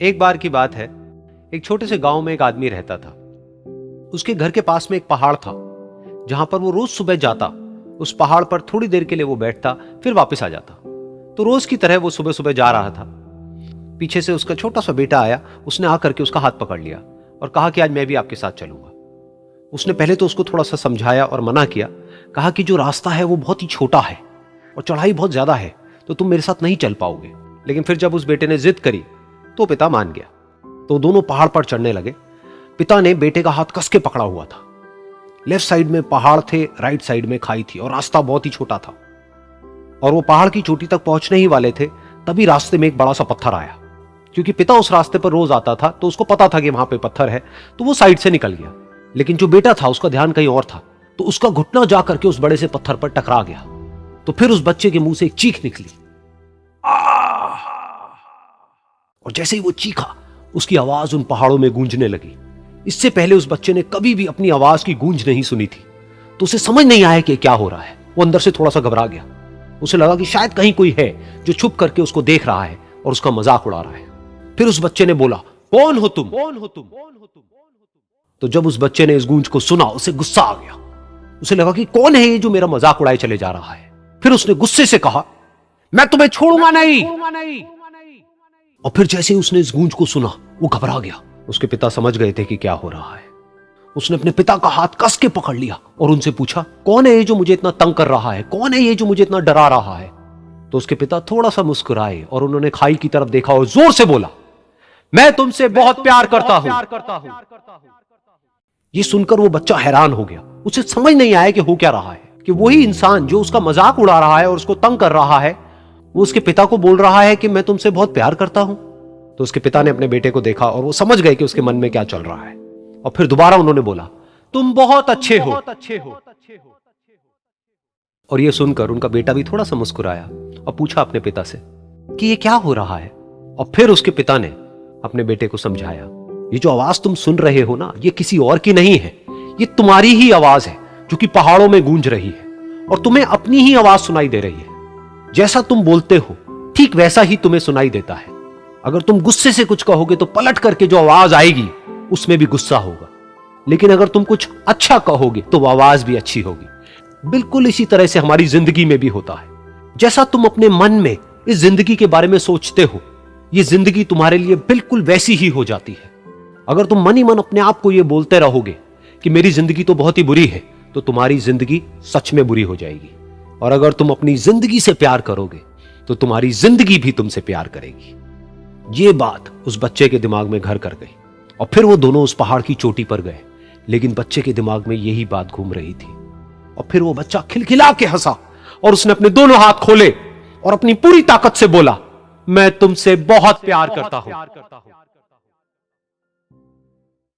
एक बार की बात है, एक छोटे से गांव में एक आदमी रहता था। उसके घर के पास में एक पहाड़ था जहां पर वो रोज सुबह जाता। उस पहाड़ पर थोड़ी देर के लिए वो बैठता, फिर वापस आ जाता। तो रोज की तरह वो सुबह सुबह जा रहा था। पीछे से उसका छोटा सा बेटा आया। उसने आकर के उसका हाथ पकड़ लिया और कहा कि आज मैं भी आपके साथ चलूंगा। उसने पहले तो उसको थोड़ा सा समझाया और मना किया। कहा कि जो रास्ता है वो बहुत ही छोटा है और चढ़ाई बहुत ज्यादा है, तो तुम मेरे साथ नहीं चल पाओगे। लेकिन फिर जब उस बेटे ने जिद करी तो पिता मान गया। तो दोनों पहाड़ पर चढ़ने लगे। पिता ने बेटे का हाथ कस के पकड़ा हुआ था। लेफ्ट साइड में पहाड़ थे, राइट साइड में खाई थी और रास्ता बहुत ही छोटा था। और वो पहाड़ की चोटी तक पहुंचने ही वाले थे, तभी रास्ते में एक बड़ा सा पत्थर आया। क्योंकि पिता उस रास्ते पर रोज आता था तो उसको पता था कि वहां पे पत्थर है, तो वो साइड से निकल गया। लेकिन जो बेटा था उसका ध्यान कहीं और था, तो उसका घुटना जाकर के उस बड़े से पत्थर पर टकरा गया। तो फिर उस बच्चे के मुंह से एक चीख निकली। और जैसे ही वो चीखा, उसकी आवाज उन पहाड़ों में गूंजने लगी। इससे पहले उस बच्चे ने कभी भी अपनी आवाज की गूंज नहीं सुनी थी, तो उसे समझ नहीं आया कि क्या हो रहा है। वो अंदर से थोड़ा सा घबरा गया। उसे लगा कि शायद कहीं कोई है जो छुप करके उसको देख रहा है और उसका मजाक उड़ा रहा है। फिर उस बच्चे ने बोला, कौन हो तुम? कौन हो तुम? तो जब उस बच्चे ने इस गूंज को सुना, उसे गुस्सा आ गया। उसे लगा कि कौन है ये जो मेरा मजाक उड़ाए चले जा रहा है। फिर उसने गुस्से से कहा, मैं तुम्हें छोड़ूंगा नहीं। और फिर जैसे ही उसने इस गूंज को सुना, वो घबरा गया। उसके पिता समझ गए थे कि क्या हो रहा है। उसने अपने पिता का हाथ कस के पकड़ लिया और उनसे पूछा, कौन है ये जो मुझे इतना तंग कर रहा है? कौन है ये जो मुझे इतना डरा रहा है? तो उसके पिता थोड़ा सा मुस्कुराए और उन्होंने खाई की तरफ देखा और जोर से बोला, मैं तुमसे बहुत प्यार करता हूं। ये सुनकर वो बच्चा हैरान हो गया। उसे समझ नहीं आया कि हो क्या रहा है, कि वही इंसान जो उसका मजाक उड़ा रहा है और उसको तंग कर रहा है, वो उसके पिता को बोल रहा है कि मैं तुमसे बहुत प्यार करता हूं। तो उसके पिता ने अपने बेटे को देखा और वो समझ गए कि उसके मन में क्या चल रहा है। और फिर दोबारा उन्होंने बोला, तुम बहुत अच्छे हो। और ये सुनकर उनका बेटा भी थोड़ा सा मुस्कुराया और पूछा अपने पिता से कि ये क्या हो रहा है। और फिर उसके पिता ने अपने बेटे को समझाया, ये जो आवाज तुम सुन रहे हो ना, ये किसी और की नहीं है, ये तुम्हारी ही आवाज है जो कि पहाड़ों में गूंज रही है और तुम्हें अपनी ही आवाज सुनाई दे रही है। जैसा तुम बोलते हो ठीक वैसा ही तुम्हें सुनाई देता है। अगर तुम गुस्से से कुछ कहोगे तो पलट करके जो आवाज आएगी उसमें भी गुस्सा होगा, लेकिन अगर तुम कुछ अच्छा कहोगे तो वो आवाज भी अच्छी होगी। बिल्कुल इसी तरह से हमारी जिंदगी में भी होता है। जैसा तुम अपने मन में इस जिंदगी के बारे में सोचते हो, ये जिंदगी तुम्हारे लिए बिल्कुल वैसी ही हो जाती है। अगर तुम मन ही मन अपने आप को ये बोलते रहोगे कि मेरी जिंदगी तो बहुत ही बुरी है, तो तुम्हारी जिंदगी सच में बुरी हो जाएगी। और अगर तुम अपनी जिंदगी से प्यार करोगे तो तुम्हारी जिंदगी भी तुमसे प्यार करेगी। ये बात उस बच्चे के दिमाग में घर कर गई और फिर वो दोनों उस पहाड़ की चोटी पर गए। लेकिन बच्चे के दिमाग में यही बात घूम रही थी। और फिर वो बच्चा खिलखिला के हंसा और उसने अपने दोनों हाथ खोले और अपनी पूरी ताकत से बोला, मैं तुमसे बहुत प्यार करता हूं।